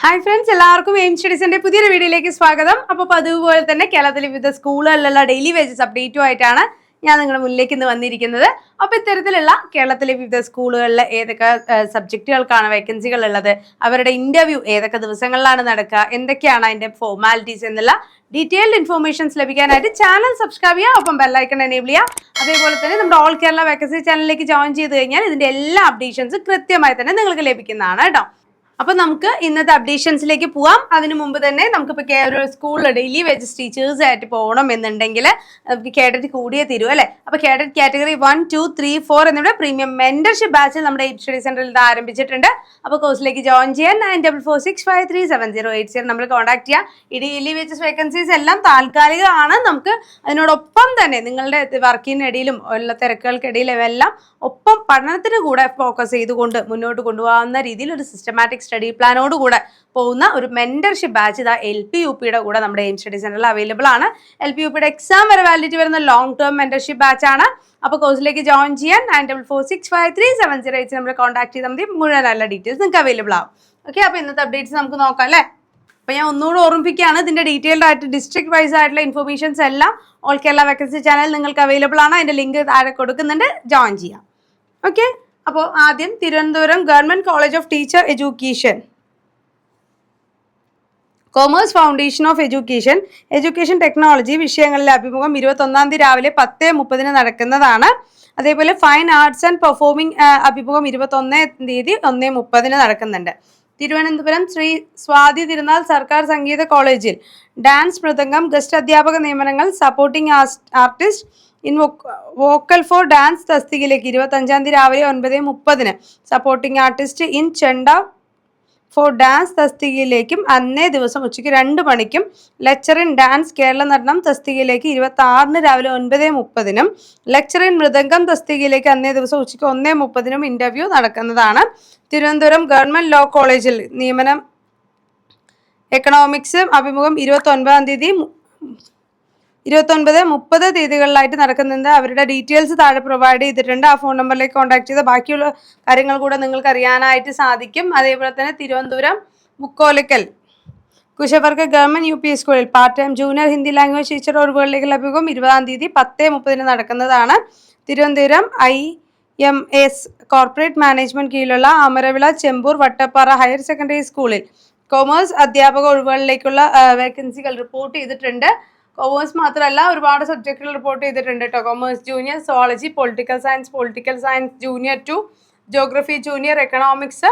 Hi friends, എല്ലാവർക്കും aim സ്റ്റഡീസിന്റെ പുതിയൊരു വീഡിയോയിലേക്ക് സ്വാഗതം. അപ്പോൾ അതുപോലെ തന്നെ കേരളത്തിലെ വിവിധ സ്കൂളുകളിലുള്ള ഡെയിലി വേജസ് അപ്ഡേറ്റുമായിട്ടാണ് ഞാൻ നിങ്ങളുടെ മുന്നിലേക്ക് ഇന്ന് വന്നിരിക്കുന്നത്. അപ്പോൾ ഇത്തരത്തിലുള്ള കേരളത്തിലെ വിവിധ സ്കൂളുകളിൽ ഏതൊക്കെ സബ്ജക്റ്റുകൾക്കാണ് വേക്കൻസികൾ ഉള്ളത്, അവരുടെ ഇന്റർവ്യൂ ഏതൊക്കെ ദിവസങ്ങളിലാണ് നടക്കുക, എന്തൊക്കെയാണ് അതിന്റെ ഫോർമാലിറ്റീസ് എന്നുള്ള ഡീറ്റെയിൽഡ് ഇൻഫോർമേഷൻസ് ലഭിക്കാനായിട്ട് ചാനൽ സബ്സ്ക്രൈബ് ചെയ്യുക, ഒപ്പം ബെല്ലൈക്കൺ എനേബിൾ ചെയ്യുക. അതേപോലെ തന്നെ നമ്മുടെ ഓൾ കേരള വേക്കൻസി ചാനലിലേക്ക് ജോയിൻ ചെയ്ത് കഴിഞ്ഞാൽ ഇതിന്റെ എല്ലാ അപ്ഡേഷൻസും കൃത്യമായി തന്നെ നിങ്ങൾക്ക് ലഭിക്കുന്നതാണ് കേട്ടോ. അപ്പൊ നമുക്ക് ഇന്നത്തെ അപ്ഡേഷൻസിലേക്ക് പോവാം. അതിനു മുമ്പ് തന്നെ നമുക്കിപ്പോൾ ഒരു സ്കൂളിൽ ഡെയിലി വേജസ് ടീച്ചേഴ്സ് ആയിട്ട് പോകണം എന്നുണ്ടെങ്കിൽ നമുക്ക് കേഡറ്റ് കൂടിയേ തീരും അല്ലേ. അപ്പൊ കേഡറ്റ് കാറ്റഗറി 1, 2, 3, 4 എന്നിവിടെ പ്രീമിയം മെന്റർഷിപ്പ് ബാച്ചിൽ നമ്മുടെ എയിം സ്റ്റഡി സെന്ററിൽ ഇത് ആരംഭിച്ചിട്ടുണ്ട്. അപ്പോൾ കോഴ്സിലേക്ക് ജോയിൻ ചെയ്യാൻ 9446537080 നമ്മൾ കോൺടാക്ട് ചെയ്യാം. ഈ ഡെയിലി വേജസ് വേക്കൻസീസ് എല്ലാം താൽക്കാലികമാണ്. നമുക്ക് അതിനോടൊപ്പം തന്നെ നിങ്ങളുടെ വർക്കിനിടയിലും ഉള്ള തിരക്കുകൾക്കിടയിലും എല്ലാം ഒപ്പം പഠനത്തിന് കൂടെ ഫോക്കസ് ചെയ്തുകൊണ്ട് മുന്നോട്ട് കൊണ്ടുപോകാവുന്ന രീതിയിൽ ഒരു സിസ്റ്റമാറ്റിക് സ്റ്റഡി പ്ലാനോട് കൂടെ പോകുന്ന ഒരു മെന്റർഷിപ്പ് ബാച്ച് ഇതാ LPUPയുടെ കൂടെ നമ്മുടെ എയിം സ്റ്റഡി സെന്ററിൽ അവൈലബിൾ ആണ്. LPUPയുടെ എക്സാം വരെ വാലിഡിറ്റി വരുന്ന ലോങ് ടേം മെന്റർഷിപ്പ് ബാച്ച് ആണ്. അപ്പോൾ കോഴ്സിലേക്ക് ജോയിൻ ചെയ്യാൻ 9446537080 നമ്മൾ കോൺടാക്ട് ചെയ്താൽ മതി. മുഴുവൻ നല്ല ഡീറ്റെയിൽസ് നിങ്ങൾക്ക് അവൈലബിൾ ആവും. ഓക്കെ, അപ്പോൾ ഇന്നത്തെ അപ്ഡേറ്റ്സ് നമുക്ക് നോക്കാം അല്ലേ. അപ്പോൾ ഞാൻ ഒന്നുകൂടെ ഓർമ്മിപ്പിക്കുകയാണ്, ഇതിന്റെ ഡീറ്റെയിൽഡ് ആയിട്ട് ഡിസ്ട്രിക്ട് വൈസ് ആയിട്ടുള്ള ഇൻഫർമേഷൻസ് എല്ലാം ഓൾ കേരള വേക്കൻസി ചാനൽ നിങ്ങൾക്ക് അവൈലബിൾ ആണ്. അതിന്റെ ലിങ്ക് താഴെ കൊടുക്കുന്നുണ്ട്, ജോയിൻ ചെയ്യാം. ഓക്കെ, അപ്പോൾ ആദ്യം Thiruvananthapuram government college of teacher education commerce foundation of education technology വിഷയങ്ങളിലെ അഭിമുഖം 21-ാം തീയതി രാവിലെ 10:30 നടക്കുന്നതാണ്. അതേപോലെ ഫൈൻ ആർട്സ് ആൻഡ് പെർഫോമിംഗ് അഭിമുഖം 21-ാം തീയതി 1:30 നടക്കുന്നുണ്ട്. തിരുവനന്തപുരം ശ്രീ സ്വാതി തിരുനാൾ സർക്കാർ സംഗീത കോളേജിൽ ഡാൻസ്, മൃദംഗം, ഗസ്റ്റ് അധ്യാപക നിയമനങ്ങൾ, supporting artist in vocal for dance തസ്തികയിലേക്ക് 25-ാം തീയതി രാവിലെ 9:30 സപ്പോർട്ടിംഗ് ആർട്ടിസ്റ്റ് ഇൻ ചെണ്ട ഫോർ ഡാൻസ് തസ്തികയിലേക്കും അന്നേ ദിവസം ഉച്ചയ്ക്ക് 2 മണിക്കും lecture in dance Kerala Natanam തസ്തികയിലേക്ക് 26-ന് രാവിലെ 9:30 ലെക്ചർ ഇൻ മൃദംഗം തസ്തികയിലേക്ക് അന്നേ ദിവസം ഉച്ചയ്ക്ക് 1:30 ഇന്റർവ്യൂ നടക്കുന്നതാണ്. തിരുവനന്തപുരം ഗവൺമെന്റ് ലോ കോളേജിൽ നിയമനം എക്കണോമിക്സ് അഭിമുഖം 29-ാം തീയതി 29-30 തീയതികളിലായിട്ട് നടക്കുന്നുണ്ട്. അവരുടെ ഡീറ്റെയിൽസ് താഴെ പ്രൊവൈഡ് ചെയ്തിട്ടുണ്ട്. ആ ഫോൺ നമ്പറിലേക്ക് കോൺടാക്ട് ചെയ്ത് ബാക്കിയുള്ള കാര്യങ്ങൾ കൂടെ നിങ്ങൾക്ക് അറിയാനായിട്ട് സാധിക്കും. അതേപോലെ തന്നെ തിരുവനന്തപുരം മുക്കോലക്കൽ കുശവർക്ക് ഗവൺമെന്റ് UP സ്കൂളിൽ part time junior Hindi language teacher ഒഴിവുകളിലേക്കുള്ള അഭിമുഖം 20-ാം തീയതി 10:30 നടക്കുന്നതാണ്. തിരുവനന്തപുരം IMS കോർപ്പറേറ്റ് മാനേജ്മെന്റ് കീഴിലുള്ള അമരവിള, ചെമ്പൂർ, വട്ടപ്പാറ ഹയർ സെക്കൻഡറി സ്കൂളിൽ കൊമേഴ്സ് അധ്യാപക ഒഴിവുകളിലേക്കുള്ള വേക്കൻസികൾ റിപ്പോർട്ട് ചെയ്തിട്ടുണ്ട്. കൊമേഴ്സ് മാത്രമല്ല, ഒരുപാട് സബ്ജക്റ്റുകൾ റിപ്പോർട്ട് ചെയ്തിട്ടുണ്ട് കേട്ടോ. Commerce junior, zoology, political science junior 2, geography junior, economics,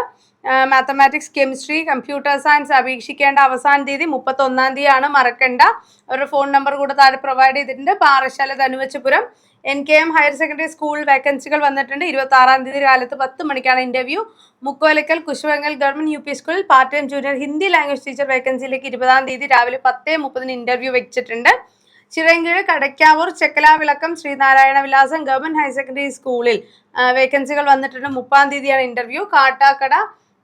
mathematics, chemistry, computer science അപേക്ഷിക്കേണ്ട അവസാന തീയതി 31-ാം തീയതിയാണ്, മറക്കണ്ട. അവരുടെ ഫോൺ നമ്പർ കൂടെ താഴെ പ്രൊവൈഡ് ചെയ്തിട്ടുണ്ട്. Parassala, Dhanuvachapuram NKM higher secondary school വേക്കൻസികൾ വന്നിട്ടുണ്ട്. 26-ാം തീയതി കാലത്ത് 10 മണിക്കാണ് interview. Mukkolakkal Kushavankal government UP സ്കൂളിൽ part time junior Hindi language teacher വേക്കൻസിയിലേക്ക് 20-ാം തീയതി രാവിലെ 10:30 ഇന്റർവ്യൂ വെച്ചിട്ടുണ്ട്. ചിറയൻകീഴ്, കടയ്ക്കാവൂർ, ചെക്കലാവിളക്കം, ശ്രീനാരായണ വിലാസം ഗവൺമെന്റ് ഹയർ സെക്കൻഡറി സ്കൂളിൽ വേക്കൻസികൾ വന്നിട്ടുണ്ട്. 30-ാം തീയതിയാണ് interview. Kattakada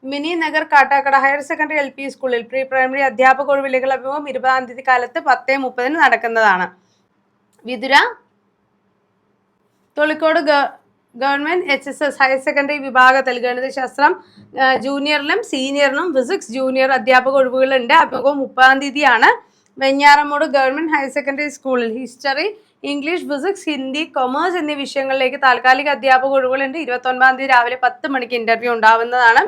mini Nagar Kattakada higher secondary LP സ്കൂളിൽ പ്രീ പ്രൈമറി അധ്യാപക ഒഴിവിലേക്കുള്ള അഭിമുഖം 20-ാം തീയതി കാലത്ത് 10:30 നടക്കുന്നതാണ്. Vithura Tholicode government HSS higher secondary വിഭാഗത്തിൽ ഗണിതശാസ്ത്രം ജൂനിയറിലും സീനിയറിനും ഫിസിക്സ് ജൂനിയർ അധ്യാപക ഒഴിവുകളുണ്ട്. അഭിമുഖം 30-ാം തീയതിയാണ്. വെഞ്ഞാറമൂട് ഗവൺമെന്റ് ഹയർ സെക്കൻഡറി സ്കൂളിൽ history, English, physics, Hindi, commerce എന്നീ വിഷയങ്ങളിലേക്ക് താൽക്കാലിക അധ്യാപക ഒഴിവുകളുണ്ട്. 29-ാം തീയതി രാവിലെ 10 മണിക്ക് ഇന്റർവ്യൂ ഉണ്ടാവുന്നതാണ്.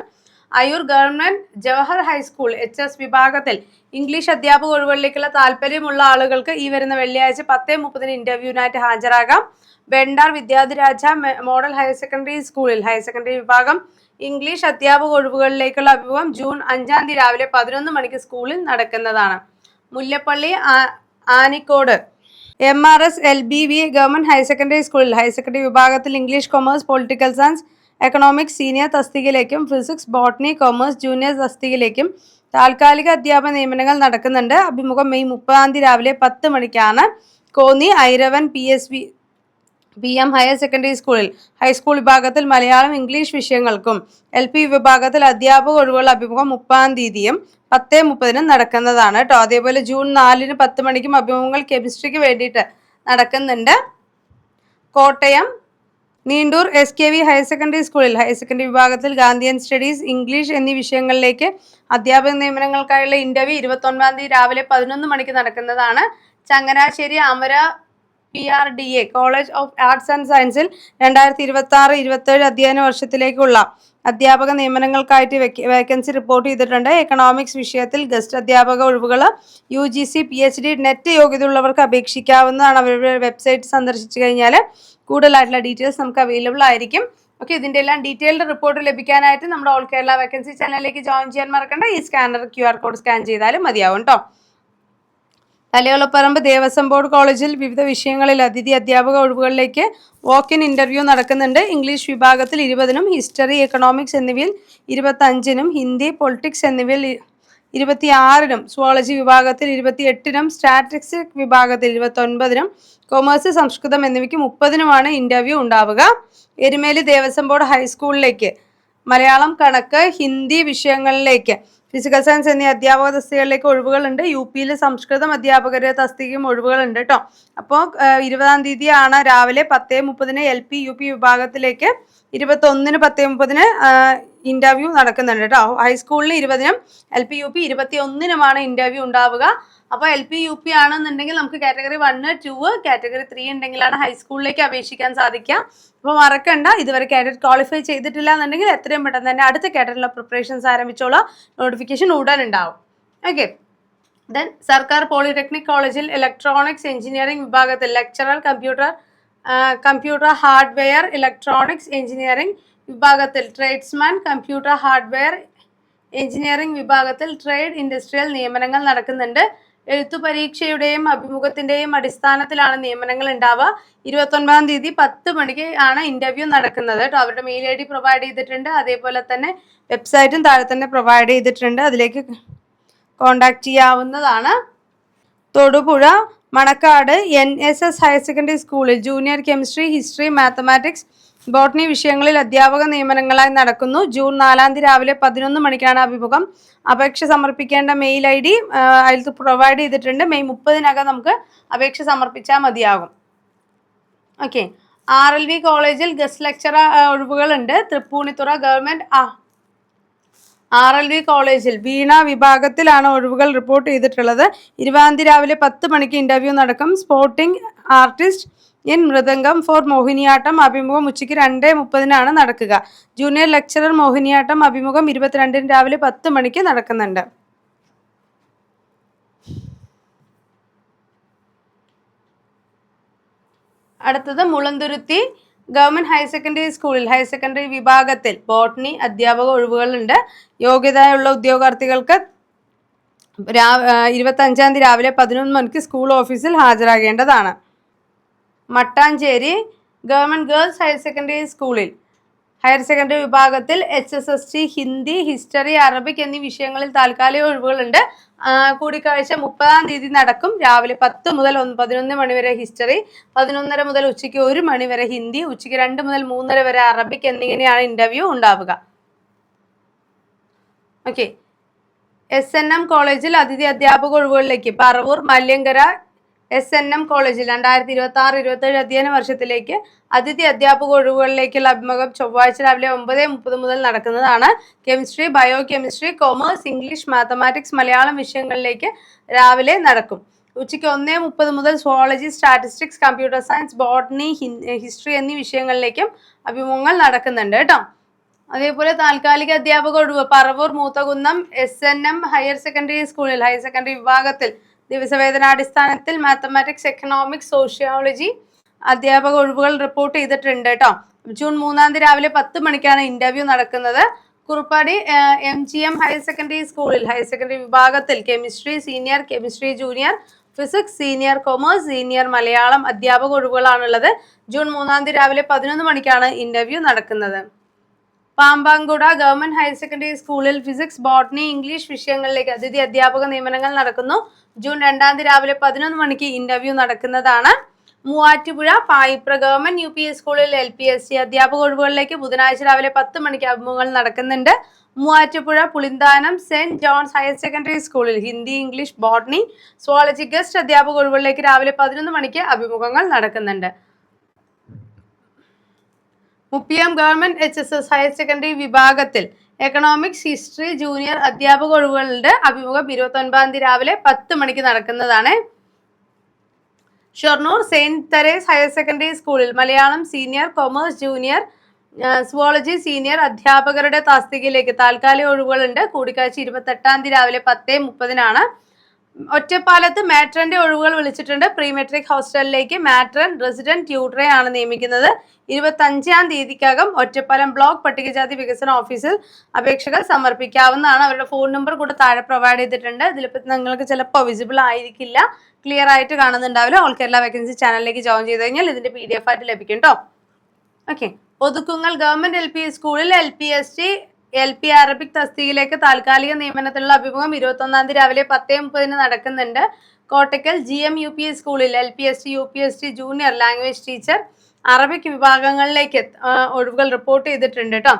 Ayyur government Jawahar high school HS വിഭാഗത്തിൽ ഇംഗ്ലീഷ് അധ്യാപക ഒഴിവുകളിലേക്കുള്ള താല്പര്യമുള്ള ആളുകൾക്ക് ഈ വരുന്ന വെള്ളിയാഴ്ച 10:30 ഇന്റർവ്യൂവിനായിട്ട് ഹാജരാകാം. Vendar Vidyadhiraja model higher secondary സ്കൂളിൽ ഹയർ സെക്കൻഡറി വിഭാഗം ഇംഗ്ലീഷ് അധ്യാപക ഒഴിവുകളിലേക്കുള്ള അഭിമുഖം ജൂൺ 5-ാം തീയതി രാവിലെ 11 മണിക്ക് സ്കൂളിൽ നടക്കുന്നതാണ്. Mullappally Anicode MRS LBV government higher secondary സ്കൂളിൽ ഹയർ സെക്കൻഡറി വിഭാഗത്തിൽ English, commerce, political science, economics senior തസ്തികയിലേക്കും ഫിസിക്സ്, ബോട്ടണി, കൊമേഴ്സ് ജൂനിയർ തസ്തികയിലേക്കും താൽക്കാലിക അധ്യാപന നിയമനങ്ങൾ നടക്കുന്നുണ്ട്. അഭിമുഖം മെയ് 30-ാം തീയതി രാവിലെ 10 മണിക്കാണ്. കോന്നി ഐരവൻ PM ഹയർ സെക്കൻഡറി സ്കൂളിൽ ഹൈസ്കൂൾ വിഭാഗത്തിൽ മലയാളം, ഇംഗ്ലീഷ് വിഷയങ്ങൾക്കും LP വിഭാഗത്തിൽ അധ്യാപക ഒഴിവുകളുടെ അഭിമുഖം 30-ാം തീയതിയും 10:30 നടക്കുന്നതാണ് കേട്ടോ. അതേപോലെ ജൂൺ 4-ന് 10 മണിക്കും അഭിമുഖങ്ങൾ കെമിസ്ട്രിക്ക് വേണ്ടിയിട്ട് നടക്കുന്നുണ്ട്. Kottayam Neendoor SKV higher secondary സ്കൂളിൽ ഹയർ സെക്കൻഡറി വിഭാഗത്തിൽ ഗാന്ധിയൻ സ്റ്റഡീസ്, ഇംഗ്ലീഷ് എന്നീ വിഷയങ്ങളിലേക്ക് അധ്യാപക നിയമനങ്ങൾക്കായുള്ള ഇന്റർവ്യൂ 29 തീയതി രാവിലെ 11 മണിക്ക് നടക്കുന്നതാണ്. Changanassery Amara PRDA college of arts and സയൻസിൽ 2026-27 അധ്യയന വർഷത്തിലേക്കുള്ള അധ്യാപക നിയമനങ്ങൾക്കായിട്ട് വേക്കൻസി റിപ്പോർട്ട് ചെയ്തിട്ടുണ്ട്. എക്കണോമിക്സ് വിഷയത്തിൽ ഗസ്റ്റ് അധ്യാപക ഒഴിവുകൾ UGC PhD നെറ്റ് യോഗ്യതയുള്ളവർക്ക് അപേക്ഷിക്കാവുന്നതാണ്. അവരുടെ വെബ്സൈറ്റ് സന്ദർശിച്ചു കഴിഞ്ഞാൽ കൂടുതലായിട്ടുള്ള ഡീറ്റെയിൽസ് നമുക്ക് അവൈലബിൾ ആയിരിക്കും. ഓക്കെ, ഇതിൻ്റെ എല്ലാം ഡീറ്റെയിൽഡ് റിപ്പോർട്ട് ലഭിക്കാനായിട്ട് നമ്മുടെ ഓൾ കേരള വേക്കൻസി ചാനലിലേക്ക് ജോയിൻ ചെയ്യാൻ മറക്കണ്ട. ഈ സ്കാനർ QR കോഡ് സ്കാൻ ചെയ്താലും മതിയാവും കേട്ടോ. തലയോലപ്പറമ്പ് ദേവസ്വം ബോർഡ് കോളേജിൽ വിവിധ വിഷയങ്ങളിൽ അതിഥി അധ്യാപക ഒഴിവുകളിലേക്ക് വാക്ക് ഇൻ ഇന്റർവ്യൂ നടക്കുന്നുണ്ട്. ഇംഗ്ലീഷ് വിഭാഗത്തിൽ 20-നും ഹിസ്റ്ററി എക്കണോമിക്സ് എന്നിവയിൽ 25-നും ഹിന്ദി പൊളിറ്റിക്സ് എന്നിവയിൽ 26-നും സുവോളജി വിഭാഗത്തിൽ 28-നും സ്റ്റാറ്റിസ്റ്റിക്സ് വിഭാഗത്തിൽ 29-നും കൊമേഴ്സ് സംസ്കൃതം എന്നിവയ്ക്ക് 30-നുമാണ് ഇന്റർവ്യൂ ഉണ്ടാവുക. എരുമേലി ദേവസ്വം ബോർഡ് ഹൈസ്കൂളിലേക്ക് മലയാളം കണക്ക് ഹിന്ദി വിഷയങ്ങളിലേക്ക് ഫിസിക്കൽ സയൻസ് എന്നീ അധ്യാപക തസ്തികകളിലേക്ക് ഒഴിവുകളുണ്ട്. UP-യിൽ സംസ്കൃതം അധ്യാപകരുടെ തസ്തികയും ഒഴിവുകളുണ്ട് കേട്ടോ. അപ്പോൾ 20-ാം തീയതിയാണ് രാവിലെ 10:30-ന് LP UP വിഭാഗത്തിലേക്ക്, 21-ന് 10:30-ന് ഇന്റർവ്യൂ നടക്കുന്നുണ്ട് കേട്ടോ. ഹൈസ്കൂളിൽ 20-നും LP UP 21-നുമാണ് ഇന്റർവ്യൂ ഉണ്ടാവുക. അപ്പോൾ LP UP ആണെന്നുണ്ടെങ്കിൽ നമുക്ക് കാറ്റഗറി 1, 2, കാറ്റഗറി 3 ഉണ്ടെങ്കിലാണ് ഹൈസ്കൂളിലേക്ക് അപേക്ഷിക്കാൻ സാധിക്കുക. അപ്പോൾ മറക്കണ്ട, ഇതുവരെ കാറ്റഗറി ക്വാളിഫൈ ചെയ്തിട്ടില്ല എന്നുണ്ടെങ്കിൽ എത്രയും പെട്ടെന്ന് തന്നെ അടുത്ത കാറ്റഗറിയിലെ പ്രിപ്പറേഷൻസ് ആരംഭിച്ചോളാം. നോട്ടിഫിക്കേഷൻ ഉടൻ ഉണ്ടാവും. ഓക്കെ, ദെൻ സർക്കാർ പോളിടെക്നിക് കോളേജിൽ ഇലക്ട്രോണിക്സ് എഞ്ചിനീയറിംഗ് വിഭാഗത്തിൽ lecturer computer hardware electronics engineering വിഭാഗത്തിൽ ട്രേഡ്സ്മാൻ കമ്പ്യൂട്ടർ ഹാർഡ്വെയർ എഞ്ചിനീയറിംഗ് വിഭാഗത്തിൽ ട്രേഡ് ഇൻഡസ്ട്രിയൽ നിയമനങ്ങൾ നടക്കുന്നുണ്ട്. എഴുത്തു പരീക്ഷയുടെയും അഭിമുഖത്തിന്റെയും അടിസ്ഥാനത്തിലാണ് നിയമനങ്ങൾ ഉണ്ടാവുക. 29-ാം തീയതി 10 മണിക്ക് ആണ് ഇന്റർവ്യൂ നടക്കുന്നത് കേട്ടോ. അവരുടെ മെയിൽ ID പ്രൊവൈഡ് ചെയ്തിട്ടുണ്ട്. അതേപോലെ തന്നെ വെബ്സൈറ്റും താഴെ തന്നെ പ്രൊവൈഡ് ചെയ്തിട്ടുണ്ട്. അതിലേക്ക് കോണ്ടാക്ട് ചെയ്യാവുന്നതാണ്. Thodupuzha Manakkad NSS higher secondary സ്കൂളിൽ junior chemistry, history, mathematics, botany വിഷയങ്ങളിൽ അധ്യാപക നിയമനങ്ങളായി നടക്കുന്നു. ജൂൺ 4-ാം തീയതി രാവിലെ 11 മണിക്കാണ് അഭിമുഖം. അപേക്ഷ സമർപ്പിക്കേണ്ട മെയിൽ ID അതിൽ പ്രൊവൈഡ് ചെയ്തിട്ടുണ്ട്. മെയ് 30-നകം നമുക്ക് അപേക്ഷ സമർപ്പിച്ചാൽ മതിയാകും. ഓക്കെ, RLV കോളേജിൽ ഗസ്റ്റ് ലെക്ചറർ ഒഴിവുകളുണ്ട്. തൃപ്പൂണിത്തുറ ഗവൺമെന്റ് RLV കോളേജിൽ വീണ വിഭാഗത്തിലാണ് ഒഴിവുകൾ റിപ്പോർട്ട് ചെയ്തിട്ടുള്ളത്. 20-ാം തീയതി രാവിലെ 10 മണിക്ക് ഇന്റർവ്യൂ നടക്കും. Sporting artist in mridangam for Mohiniyattam അഭിമുഖം ഉച്ചയ്ക്ക് 2:30-നാണ് നടക്കുക. ജൂനിയർ ലെക്ചറർ മോഹിനിയാട്ടം അഭിമുഖം 22-ന് രാവിലെ 10 മണിക്ക് നടക്കുന്നുണ്ട്. അടുത്തത് മുളന്തുരുത്തി ഗവൺമെന്റ് ഹയർ സെക്കൻഡറി സ്കൂളിൽ ഹയർ സെക്കൻഡറി വിഭാഗത്തിൽ ബോട്ടണി അധ്യാപക ഒഴിവുകളുണ്ട്. യോഗ്യതയുള്ള ഉദ്യോഗാർത്ഥികൾക്ക് 25-ാം തീയതി രാവിലെ 11 മണിക്ക് സ്കൂൾ ഓഫീസിൽ ഹാജരാകേണ്ടതാണ്. Mattancherry government girls higher secondary സ്കൂളിൽ ഹയർ സെക്കൻഡറി വിഭാഗത്തിൽ HSST ഹിന്ദി, ഹിസ്റ്ററി, അറബിക് എന്നീ വിഷയങ്ങളിൽ താൽക്കാലിക ഒഴിവുകളുണ്ട്. കൂടിക്കാഴ്ച 30-ാം തീയതി നടക്കും. രാവിലെ 10 മുതൽ 11 മണി വരെ ഹിസ്റ്ററി, 11:30 മുതൽ ഉച്ചയ്ക്ക് 1 മണി വരെ ഹിന്ദി, ഉച്ചയ്ക്ക് 2 മുതൽ 3:30 വരെ അറബിക് എന്നിങ്ങനെയാണ് ഇന്റർവ്യൂ ഉണ്ടാവുക. ഓക്കെ, SNM കോളേജിൽ അതിഥി അധ്യാപക ഒഴിവുകളിലേക്ക് പറവൂർ മല്യങ്കര SNM കോളേജിൽ 2026-27 അധ്യയന വർഷത്തിലേക്ക് അതിഥി അധ്യാപക ഒഴിവുകളിലേക്കുള്ള അഭിമുഖം ചൊവ്വാഴ്ച രാവിലെ 9:30 മുതൽ നടക്കുന്നതാണ്. Chemistry, bio chemistry, commerce, English, mathematics, Malayalam വിഷയങ്ങളിലേക്ക് രാവിലെ നടക്കും. ഉച്ചയ്ക്ക് 1:30 മുതൽ zoology, statistics, computer science, botany, history എന്നീ വിഷയങ്ങളിലേക്കും അഭിമുഖങ്ങൾ നടക്കുന്നുണ്ട് കേട്ടോ. അതേപോലെ താൽക്കാലിക അധ്യാപക ഒഴിവ് Paravur Moothakunnam SNM higher secondary സ്കൂളിൽ ഹയർ സെക്കൻഡറി വിഭാഗത്തിൽ ദിവസവേതനാടിസ്ഥാനത്തിൽ മാത്തമാറ്റിക്സ്, എക്കണോമിക്സ്, സോഷ്യോളജി അധ്യാപക ഒഴിവുകൾ റിപ്പോർട്ട് ചെയ്തിട്ടുണ്ട് കേട്ടോ. ജൂൺ 3-ാം തീയതി രാവിലെ 10 മണിക്കാണ് ഇന്റർവ്യൂ നടക്കുന്നത്. കുറുപ്പാടി MGM ഹയർ സെക്കൻഡറി സ്കൂളിൽ ഹയർ സെക്കൻഡറി വിഭാഗത്തിൽ chemistry senior, chemistry junior, physics senior, commerce senior, Malayalam അധ്യാപക ഒഴിവുകളാണുള്ളത്. ജൂൺ 3-ാം തീയതി രാവിലെ 11 മണിക്കാണ് ഇന്റർവ്യൂ നടക്കുന്നത്. പാമ്പാങ്കുട ഗവൺമെന്റ് ഹയർ സെക്കൻഡറി സ്കൂളിൽ ഫിസിക്സ്, ബോട്ടണി, ഇംഗ്ലീഷ് വിഷയങ്ങളിലേക്ക് അതിഥി അധ്യാപക നിയമനങ്ങൾ നടക്കുന്നു. ജൂൺ 2-ാം തീയതി രാവിലെ 11 മണിക്ക് ഇന്റർവ്യൂ നടക്കുന്നതാണ്. മൂവാറ്റുപുഴ പായിപ്ര ഗവൺമെന്റ് UP സ്കൂളിൽ LPSC അധ്യാപക ഒഴിവുകളിലേക്ക് ബുധനാഴ്ച രാവിലെ 10 മണിക്ക് അഭിമുഖങ്ങൾ നടക്കുന്നുണ്ട്. Muvattupuzha Pulinthanam Saint John's higher secondary സ്കൂളിൽ Hindi, English, botany, zoology guest അധ്യാപക ഒഴിവുകളിലേക്ക് രാവിലെ 11 മണിക്ക് അഭിമുഖങ്ങൾ നടക്കുന്നുണ്ട്. Muppiyam government HSS higher secondary വിഭാഗത്തിൽ എക്കണോമിക്സ്, ഹിസ്റ്ററി ജൂനിയർ അധ്യാപക ഒഴിവുകളുടെ അഭിമുഖം 29 തീയതി രാവിലെ 10 മണിക്ക് നടക്കുന്നതാണ്. Shoranur Saint Theresa's higher secondary സ്കൂളിൽ Malayalam senior, commerce junior, zoology senior അധ്യാപകരുടെ തസ്തികയിലേക്ക് താൽക്കാലിക ഒഴിവുകളുണ്ട്. കൂടിക്കാഴ്ച 28 തീയതി രാവിലെ 10:30 ഒറ്റപ്പാലത്ത് മാട്രന്റെ ഒഴിവുകൾ വിളിച്ചിട്ടുണ്ട്. പ്രീ മെട്രിക് ഹോസ്റ്റലിലേക്ക് മാട്രൻ റെസിഡന്റ് ട്യൂട്ടറെ ആണ് നിയമിക്കുന്നത്. 25 തീയതിക്കകം ഒറ്റപ്പാലം ബ്ലോക്ക് പട്ടികജാതി വികസന ഓഫീസിൽ അപേക്ഷകൾ സമർപ്പിക്കാവുന്നതാണ്. അവരുടെ ഫോൺ നമ്പർ കൂടെ താഴെ പ്രൊവൈഡ് ചെയ്തിട്ടുണ്ട്. ഇതിലിപ്പോൾ നിങ്ങൾക്ക് ചിലപ്പോൾ വിസിബിൾ ആയിരിക്കില്ല, ക്ലിയർ ആയിട്ട് കാണുന്നുണ്ടാവില്ല. ഓൾ കേരള വേക്കൻസി ചാനലിലേക്ക് ജോയിൻ ചെയ്ത് കഴിഞ്ഞാൽ ഇതിന്റെ PDF ആയിട്ട് ലഭിക്കും കേട്ടോ. ഓക്കെ. ഒതുക്കുങ്ങൽ ഗവൺമെന്റ് LP സ്കൂളിൽ LPST LP അറബിക് തസ്തികയിലേക്ക് താൽക്കാലിക നിയമനത്തിലുള്ള അഭിമുഖം 21 തീയതി രാവിലെ 10:30 നടക്കുന്നുണ്ട്. കോട്ടക്കൽ GM UP സ്കൂളിൽ LPST UPST junior language teacher Arabic വിഭാഗങ്ങളിലേക്ക് ഒഴിവുകൾ റിപ്പോർട്ട് ചെയ്തിട്ടുണ്ട് കേട്ടോ.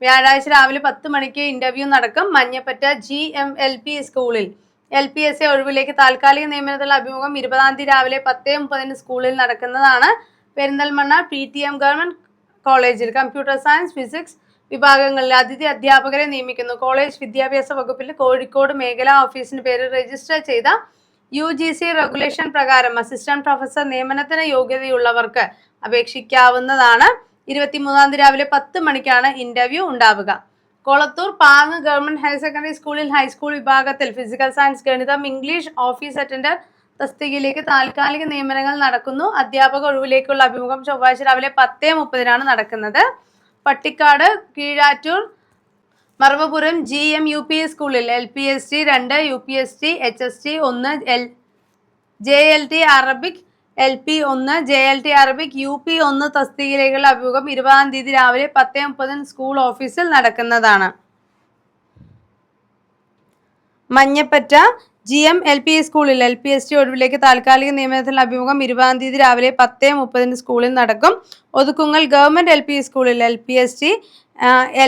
വ്യാഴാഴ്ച രാവിലെ 10 മണിക്ക് ഇന്റർവ്യൂ നടക്കും. മഞ്ഞപ്പറ്റ GMLP സ്കൂളിൽ LPSA ഒഴിവിലേക്ക് താൽക്കാലിക നിയമനത്തിലുള്ള അഭിമുഖം 20 തീയതി രാവിലെ 10:30 സ്കൂളിൽ നടക്കുന്നതാണ്. പെരിന്തൽമണ്ണ PTM ഗവൺമെന്റ് കോളേജിൽ കമ്പ്യൂട്ടർ സയൻസ്, ഫിസിക്സ് വിഭാഗങ്ങളിൽ അതിഥി അധ്യാപകരെ നിയമിക്കുന്നു. കോളേജ് വിദ്യാഭ്യാസ വകുപ്പിൽ കോഴിക്കോട് മേഖലാ ഓഫീസിന് പേര് രജിസ്റ്റർ ചെയ്ത UGC റെഗുലേഷൻ പ്രകാരം അസിസ്റ്റന്റ് പ്രൊഫസർ നിയമനത്തിന് യോഗ്യതയുള്ളവർക്ക് അപേക്ഷിക്കാവുന്നതാണ്. 23 തീയതി രാവിലെ 10 മണിക്കാണ് ഇന്റർവ്യൂ ഉണ്ടാവുക. കൊളത്തൂർ പാങ്ങ് ഗവൺമെന്റ് ഹയർ സെക്കൻഡറി സ്കൂളിൽ ഹൈസ്കൂൾ വിഭാഗത്തിൽ ഫിസിക്കൽ സയൻസ്, ഗണിതം, ഇംഗ്ലീഷ് ഓഫീസ് അറ്റൻഡർ തസ്തികയിലേക്ക് താൽക്കാലിക നിയമനങ്ങൾ നടക്കുന്നു. അധ്യാപക ഒഴിവിലേക്കുള്ള അഭിമുഖം ചൊവ്വാഴ്ച രാവിലെ 10:30 നടക്കുന്നത്. പട്ടിക്കാട് കീഴാറ്റൂർ മറവപുരം GM UP സ്കൂളിൽ LPST 2, UPST HST 1, JLT Arabic LP 1, JLT Arabic UP 1 തസ്തികയിലേക്കുള്ള അഭിമുഖം 20 തീയതി രാവിലെ 10:30 സ്കൂൾ ഓഫീസിൽ നടക്കുന്നതാണ്. മഞ്ഞപ്പറ്റ GMLP സ്കൂളിൽ LPST ഒഴിവിലേക്ക് താൽക്കാലിക നിയമനത്തിലുള്ള അഭിമുഖം 20 തീയതി രാവിലെ 10:30 സ്കൂളിൽ നടക്കും. ഒതുക്കുങ്ങൽ ഗവൺമെന്റ് LP സ്കൂളിൽ LPST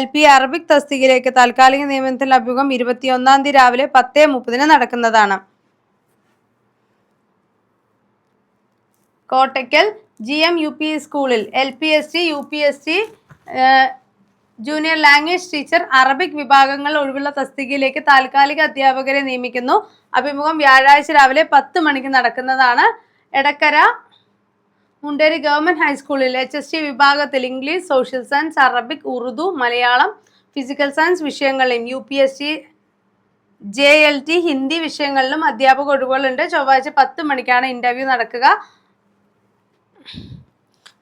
LP അറബിക് തസ്തികയിലേക്ക് താൽക്കാലിക നിയമനത്തിലുള്ള അഭിമുഖം 21 തീയതി രാവിലെ 10:30 നടക്കുന്നതാണ്. കോട്ടയ്ക്കൽ GM UP സ്കൂളിൽ LPST UPST junior language teacher Arabic വിഭാഗങ്ങൾ ഒഴിവുള്ള തസ്തികയിലേക്ക് താൽക്കാലിക അധ്യാപകരെ നിയമിക്കുന്നു. അഭിമുഖം വ്യാഴാഴ്ച രാവിലെ 10 മണിക്ക് നടക്കുന്നതാണ്. എടക്കര മുണ്ടേരി ഗവൺമെന്റ് ഹൈസ്കൂളിൽ HST വിഭാഗത്തിൽ English, social science, Arabic, Urdu, Malayalam, physical science വിഷയങ്ങളിലും UPST JLT ഹിന്ദി വിഷയങ്ങളിലും അധ്യാപക ഒഴിവുകളുണ്ട്. ചൊവ്വാഴ്ച 10 മണിക്കാണ് ഇന്റർവ്യൂ നടക്കുക.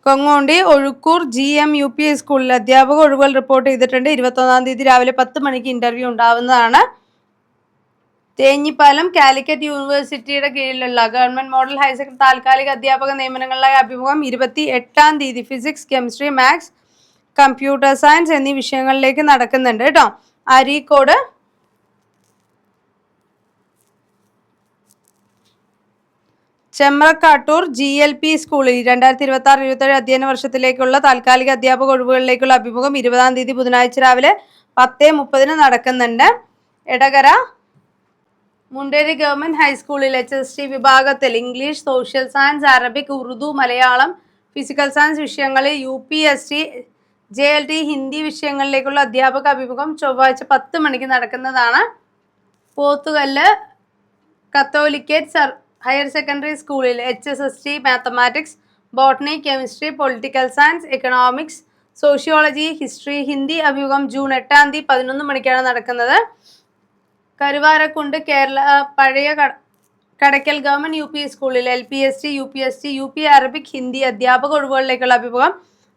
കൊങ്ങോണ്ടി ഒഴുക്കൂർ GM UP സ്കൂളിൽ അധ്യാപക ഒഴിവുകൾ റിപ്പോർട്ട് ചെയ്തിട്ടുണ്ട്. 21 തീയതി രാവിലെ 10 മണിക്ക് ഇന്റർവ്യൂ ഉണ്ടാവുന്നതാണ്. തേഞ്ഞിപ്പാലം കാലിക്കറ്റ് യൂണിവേഴ്സിറ്റിയുടെ കീഴിലുള്ള ഗവൺമെന്റ് മോഡൽ ഹയർ സെക്കൻഡറി താൽക്കാലിക അധ്യാപക നിയമനങ്ങളിലായ അഭിമുഖം 28 തീയതി physics, chemistry, maths, computer science എന്നീ വിഷയങ്ങളിലേക്ക് നടക്കുന്നുണ്ട് കേട്ടോ. അരീക്കോട് ചെമ്പ്രക്കാട്ടൂർ GLP സ്കൂളിൽ 2026-27 അധ്യയന വർഷത്തിലേക്കുള്ള താൽക്കാലിക അധ്യാപക ഒഴിവുകളിലേക്കുള്ള അഭിമുഖം 20 തീയതി ബുധനാഴ്ച രാവിലെ 10:30 നടക്കുന്നുണ്ട്. എടകര മുണ്ടേരി ഗവൺമെന്റ് ഹൈസ്കൂളിൽ HST വിഭാഗത്തിൽ English, social science, Arabic, Urdu, Malayalam, physical science വിഷയങ്ങളിൽ UPST JLT ഹിന്ദി വിഷയങ്ങളിലേക്കുള്ള അധ്യാപക അഭിമുഖം ചൊവ്വാഴ്ച 10 മണിക്ക് നടക്കുന്നതാണ്. പോത്തുകല്ല് കത്തോലിക്കേറ്റ് ഹയർ സെക്കൻഡറി സ്കൂളിൽ HSST mathematics, botany, chemistry, political science, economics, sociology, history Hindi അഭിമുഖം ജൂൺ 8 തീയതി 11 മണിക്കാണ് നടക്കുന്നത്. കരുവാരക്കുണ്ട് കേരള പഴയ കടയ്ക്കൽ ഗവൺമെന്റ് UP സ്കൂളിൽ LPST UPST UP Arabic Hindi അധ്യാപക ഒഴിവുകളിലേക്കുള്ള അഭിമുഖം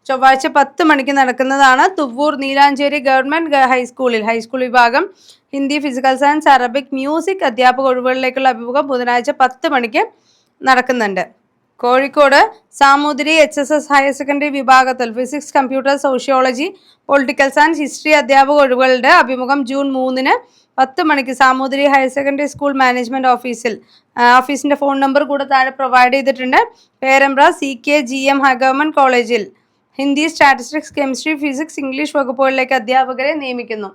ചൊവ്വാഴ്ച 10 മണിക്ക് നടക്കുന്നതാണ്. തുവ്വൂർ നീലാഞ്ചേരി ഗവൺമെന്റ് ഹൈസ്കൂളിൽ ഹൈസ്കൂൾ വിഭാഗം Hindi, physical science, Arabic, music അധ്യാപക ഒഴിവുകളിലേക്കുള്ള അഭിമുഖം ബുധനാഴ്ച 10 മണിക്ക് നടക്കുന്നുണ്ട്. Kozhikode Samoothiri HSS higher secondary വിഭാഗത്തിൽ physics, computer, sociology, political science, history അധ്യാപക ഒഴിവുകളുടെ അഭിമുഖം ജൂൺ 3 10 മണിക്ക് Samoothiri higher secondary school management ഓഫീസിന്റെ ഫോൺ നമ്പർ കൂടെ താഴെ പ്രൊവൈഡ് ചെയ്തിട്ടുണ്ട്. പേരമ്പ്ര CKGM ഗവൺമെന്റ് കോളേജിൽ Hindi, statistics, chemistry, physics, English വകുപ്പുകളിലേക്ക് അധ്യാപകരെ നിയമിക്കുന്നു.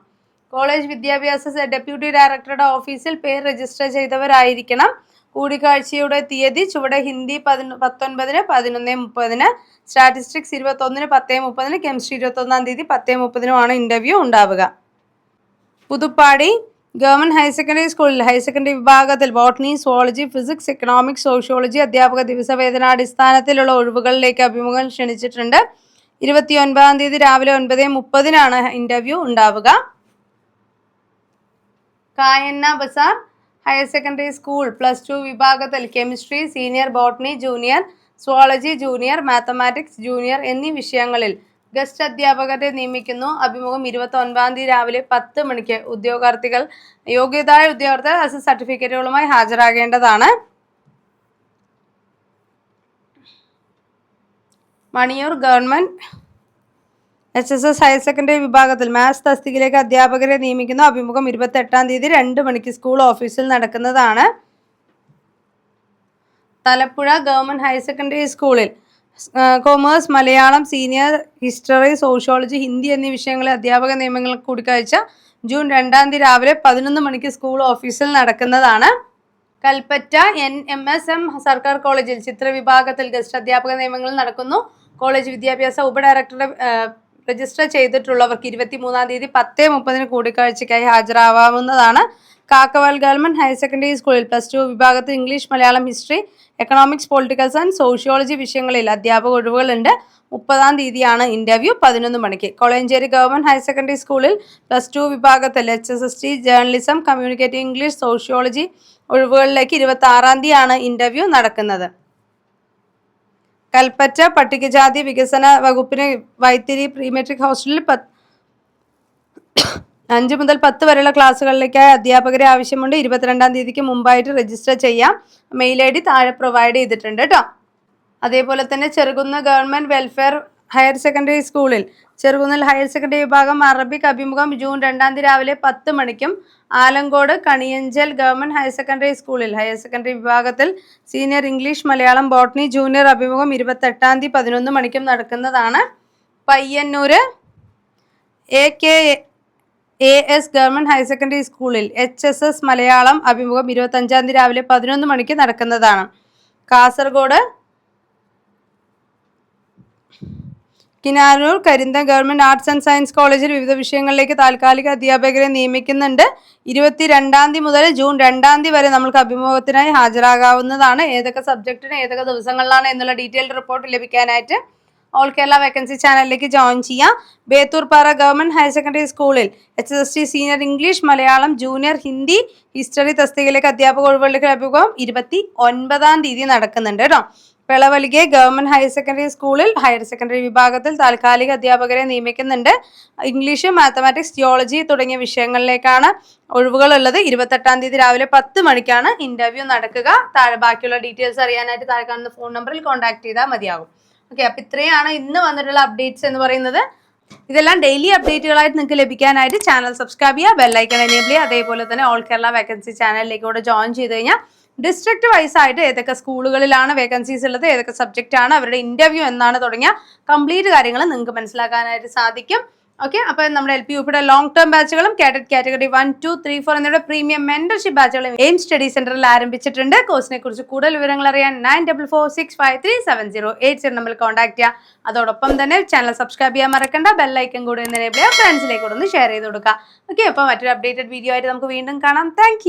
കോളേജ് വിദ്യാഭ്യാസ ഡെപ്യൂട്ടി ഡയറക്ടറുടെ ഓഫീസിൽ പേര് രജിസ്റ്റർ ചെയ്തവരായിരിക്കണം. കൂടിക്കാഴ്ചയുടെ തീയതി ചുവടെ ഹിന്ദി 19-ന് 11:30, സ്റ്റാറ്റിസ്റ്റിക്സ് 21-ന് 10:30, കെമിസ്ട്രി 21-ാം തീയതി 10:30-നുമാണ് ഇൻ്റർവ്യൂ ഉണ്ടാവുക. പുതുപ്പാടി ഗവൺമെൻറ് ഹയർ സെക്കൻഡറി സ്കൂളിൽ ഹയർ സെക്കൻഡറി വിഭാഗത്തിൽ botany, zoology, physics, economics, sociology അധ്യാപക ദിവസവേതനാടിസ്ഥാനത്തിലുള്ള ഒഴിവുകളിലേക്ക് അഭിമുഖം ക്ഷണിച്ചിട്ടുണ്ട്. 29-ാം തീയതി രാവിലെ 9:30-നാണ് ഇൻ്റർവ്യൂ ഉണ്ടാവുക. കായന്ന ബസാർ ഹയർ സെക്കൻഡറി സ്കൂൾ +2 വിഭാഗത്തിൽ chemistry senior, botany junior, zoology junior, mathematics junior എന്നീ വിഷയങ്ങളിൽ ഗസ്റ്റ് അധ്യാപകരെ നിയമിക്കുന്നു. അഭിമുഖം 29-ാം തീയതി രാവിലെ 10 മണിക്ക്. യോഗ്യതായ ഉദ്യോഗാർത്ഥികൾ അസൽ സർട്ടിഫിക്കറ്റുകളുമായി ഹാജരാകേണ്ടതാണ്. Maniyur government HSS higher secondary വിഭാഗത്തിൽ മാത്സ് തസ്തികയിലേക്ക് അധ്യാപകരെ നിയമിക്കുന്നു. അഭിമുഖം 28-ാം തീയതി 2 മണിക്ക് സ്കൂൾ ഓഫീസിൽ നടക്കുന്നതാണ്. തലപ്പുഴ ഗവൺമെൻറ് ഹയർ സെക്കൻഡറി സ്കൂളിൽ commerce, Malayalam, senior, history, sociology, Hindi എന്നീ വിഷയങ്ങളിലെ അധ്യാപക നിയമനങ്ങൾക്ക് കൂടിക്കാഴ്ച ജൂൺ 2-ാം തീയതി രാവിലെ 11 മണിക്ക് സ്കൂൾ ഓഫീസിൽ നടക്കുന്നതാണ്. കൽപ്പറ്റ NMSM സർക്കാർ കോളേജിൽ ചിത്ര വിഭാഗത്തിൽ ഗസ്റ്റ് അധ്യാപക നിയമനങ്ങൾ നടക്കുന്നു. കോളേജ് വിദ്യാഭ്യാസ ഉപഡയറക്ടറുടെ രജിസ്റ്റർ ചെയ്തിട്ടുള്ളവർക്ക് 23-ാം തീയതി 10:30-ന് കൂടിക്കാഴ്ചയ്ക്കായി ഹാജരാവാവുന്നതാണ്. കാക്കവാൽ ഗവൺമെൻറ് ഹയർ സെക്കൻഡറി സ്കൂളിൽ +2 വിഭാഗത്തിൽ English, Malayalam, history, economics, political science, sociology വിഷയങ്ങളിൽ അധ്യാപക ഒഴിവുകളുണ്ട്. 30-ാം തീയതിയാണ് ഇൻ്റർവ്യൂ 11 മണിക്ക്. കോളഞ്ചേരി ഗവൺമെൻറ് ഹയർ സെക്കൻഡറി സ്കൂളിൽ +2 വിഭാഗത്തിൽ HSST journalism, communicative English, sociology ഒഴിവുകളിലേക്ക് 26-ാം തീയതിയാണ് ഇൻ്റർവ്യൂ നടക്കുന്നത്. കൽപ്പറ്റ പട്ടികജാതി വികസന വകുപ്പിന് വൈത്തിരി പ്രീ മെട്രിക് ഹോസ്റ്റലിൽ 5 മുതൽ 10 വരെയുള്ള ക്ലാസ്സുകളിലേക്കായി അധ്യാപകരെ ആവശ്യമുണ്ട്. 22-ാം തീയതിക്ക് മുമ്പായിട്ട് രജിസ്റ്റർ ചെയ്യാം. മെയിൽ ID താഴെ പ്രൊവൈഡ് ചെയ്തിട്ടുണ്ട് കേട്ടോ. അതേപോലെ തന്നെ Cherukunnu government welfare higher secondary സ്കൂളിൽ ചെറുകുന്നിൽ ഹയർ സെക്കൻഡറി വിഭാഗം അറബിക് അഭിമുഖം ജൂൺ 2-ാം തീയതി രാവിലെ 10 മണിക്കും. Alangode Kaniyanchal government higher secondary സ്കൂളിൽ ഹയർ സെക്കൻഡറി വിഭാഗത്തിൽ senior English, Malayalam, botany junior അഭിമുഖം 28-ാം തീയതി 11 മണിക്കും നടക്കുന്നതാണ്. Payyanur AKAS government higher secondary സ്കൂളിൽ HSS മലയാളം അഭിമുഖം 25-ാം തീയതി രാവിലെ 11 മണിക്ക് നടക്കുന്നതാണ്. Kasaragod Kinanur Karindalam government arts and science കോളേജിൽ വിവിധ വിഷയങ്ങളിലേക്ക് താൽക്കാലിക അധ്യാപകരെ നിയമിക്കുന്നുണ്ട്. 22-ാം തീയതി മുതൽ ജൂൺ 2-ാം തീയതി വരെ നമുക്ക് അഭിമുഖത്തിനായി ഹാജരാകാവുന്നതാണ്. ഏതൊക്കെ സബ്ജക്റ്റിന് ഏതൊക്കെ ദിവസങ്ങളിലാണ് എന്നുള്ള ഡീറ്റെയിൽഡ് റിപ്പോർട്ട് ലഭിക്കാനായിട്ട് ഓൾ കേരള വേക്കൻസി ചാനലിലേക്ക് ജോയിൻ ചെയ്യാം. ബേത്തൂർപ്പാറ ഗവൺമെൻറ് ഹയർ സെക്കൻഡറി സ്കൂളിൽ HSST senior English, Malayalam, junior, Hindi, history തസ്തികയിലേക്ക് അധ്യാപക ഒഴിവുകളിലേക്ക് അഭിമുഖം 29-ാം തീയതി നടക്കുന്നുണ്ട് കേട്ടോ. പെളവലികെ ഗവൺമെൻറ് ഹയർ സെക്കൻഡറി സ്കൂളിൽ ഹയർ സെക്കൻഡറി വിഭാഗത്തിൽ താൽക്കാലിക അധ്യാപകരെ നിയമിക്കുന്നുണ്ട്. ഇംഗ്ലീഷ്, മാത്തമാറ്റിക്സ്, തിയോളജി തുടങ്ങിയ വിഷയങ്ങളിലേക്കാണ് ഒഴിവുകളുള്ളത്. 28-ാം തീയതി രാവിലെ 10 മണിക്കാണ് ഇൻ്റർവ്യൂ നടക്കുക. ബാക്കിയുള്ള ഡീറ്റെയിൽസ് അറിയാനായിട്ട് താഴെ കാണുന്ന ഫോൺ നമ്പറിൽ കോൺടാക്ട് ചെയ്താൽ മതിയാകും. ഓക്കെ, അപ്പോൾ ഇത്രയാണ് ഇന്ന് വന്നിട്ടുള്ള അപ്ഡേറ്റ്സ് എന്ന് പറയുന്നത്. ഇതെല്ലാം ഡെയിലി അപ്ഡേറ്റുകളായിട്ട് നിങ്ങൾക്ക് ലഭിക്കാനായിട്ട് ചാനൽ സബ്സ്ക്രൈബ് ചെയ്യുക, ബെല്ലൈക്കൺ എനേബിൾ ചെയ്യുക. അതേപോലെ തന്നെ ഓൾ കേരള വേക്കൻസി ചാനലിലേക്ക് കൂടെ ജോയിൻ ചെയ്ത് കഴിഞ്ഞാൽ ഡിസ്ട്രിക്ട് വൈസ് ആയിട്ട് ഏതൊക്കെ സ്കൂളുകളിലാണ് വേക്കൻസീസ് ഉള്ളത്, ഏതൊക്കെ സബ്ജക്റ്റ് ആണ്, അവരുടെ ഇൻ്റർവ്യൂ എന്നാണ് തുടങ്ങിയ കംപ്ലീറ്റ് കാര്യങ്ങൾ നിങ്ങൾക്ക് മനസ്സിലാക്കാനായിട്ട് സാധിക്കും. ഓക്കെ, അപ്പോൾ നമ്മുടെ LP-UPയുടെ ലോങ് ടേം ബാച്ചുകളും കാഡറ്റ് കാറ്റഗറി 1, 2, 3, 4 എന്നിവയുടെ പ്രീമിയം മെന്റർഷിപ്പ് ബാച്ചുകളും എയിം സ്റ്റഡി സെന്ററിൽ ആരംഭിച്ചിട്ടുണ്ട്. കോഴ്സിനെ കുറിച്ച് കൂടുതൽ വിവരങ്ങൾ അറിയാൻ 9446537080 നമ്പറിൽ കോൺടാക്ട് ചെയ്യുക. അതോടൊപ്പം തന്നെ ചാനൽ സബ്സ്ക്രൈബ് ചെയ്യാൻ മറക്കണ്ട, ബെല്ലൈക്കൺ കൂടെ എനേബിൾ ചെയ്യുക, ഫ്രണ്ട്സിലേക്ക് കൂടെ ഒന്ന് ഷെയർ ചെയ്ത് കൊടുക്കുക. ഓക്കെ, അപ്പോൾ മറ്റൊരു അപ്ഡേറ്റഡ് വീഡിയോ ആയിട്ട് നമുക്ക് വീണ്ടും കാണാം. താങ്ക്